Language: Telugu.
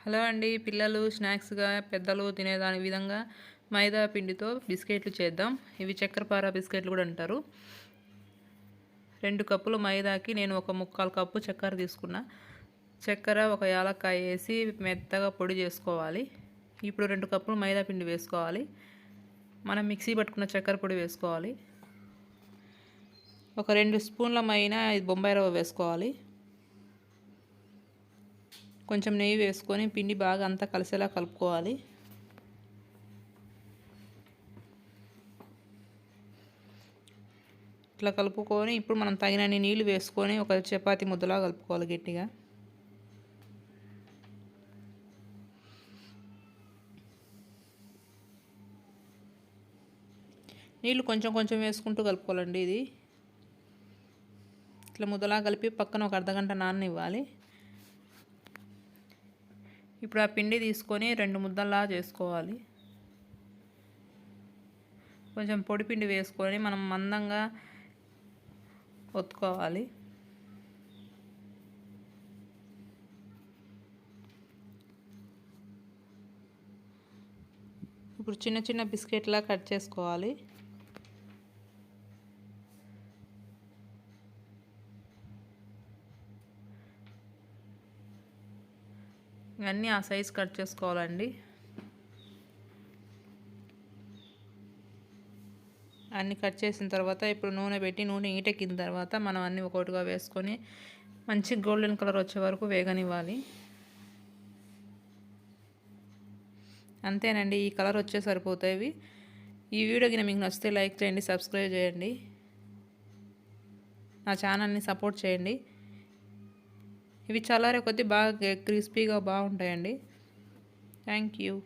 హలో అండి, పిల్లలు స్నాక్స్గా పెద్దలు తినేదాని విధంగా మైదా పిండితో బిస్కెట్లు చేద్దాం. ఇవి చక్కెరపార బిస్కెట్లు కూడా అంటారు. 2 కప్పులు మైదాకి నేను ఒక 3/4 కప్పు చక్కెర తీసుకున్నా. చక్కెర ఒక యాలక్కాయ వేసి మెత్తగా పొడి చేసుకోవాలి. ఇప్పుడు 2 కప్పులు మైదా పిండి వేసుకోవాలి. మనం మిక్సీ పట్టుకున్న చక్కెర పొడి వేసుకోవాలి. ఒక 2 స్పూన్ల బొంబాయి రవ్వ వేసుకోవాలి. కొంచెం నెయ్యి వేసుకొని పిండి బాగా అంతా కలిసేలా కలుపుకోవాలి. ఇట్లా కలుపుకొని ఇప్పుడు మనం తగినన్ని నీళ్లు వేసుకొని ఒక చపాతీ ముద్దలా కలుపుకోవాలి గట్టిగా. నీళ్లు కొంచెం కొంచెం వేసుకుంటూ కలుపుకోవాలండి. ఇది ఇట్లా ముద్దలా కలిపి పక్కన ఒక అర్ధగంట నాననివ్వాలి. ఇప్పుడు ఆ పిండి తీసుకొని 2 ముద్దల్లా చేసుకోవాలి. కొంచెం పొడి పిండి వేసుకొని మనం మందంగా ఒత్తుకోవాలి. ఇప్పుడు చిన్న చిన్న బిస్కెట్లా కట్ చేసుకోవాలి. ఇవన్నీ ఆ సైజ్ కట్ చేసుకోవాలండి. అన్నీ కట్ చేసిన తర్వాత ఇప్పుడు నూనె పెట్టి నూనె ఈటెక్కిన తర్వాత మనం అన్నీ ఒక్కొక్కటిగా వేసుకొని మంచి గోల్డెన్ కలర్ వచ్చే వరకు వేగనివ్వాలి. అంతేనండి, ఈ కలర్ వచ్చే సరిపోతాయి. ఈ వీడియో కింద మీకు నచ్చితే లైక్ చేయండి, సబ్స్క్రైబ్ చేయండి, నా ఛానల్ని సపోర్ట్ చేయండి. ఇవి చల్లారే కొద్దీ బాగా క్రిస్పీగా బాగుంటాయండి. Thank you.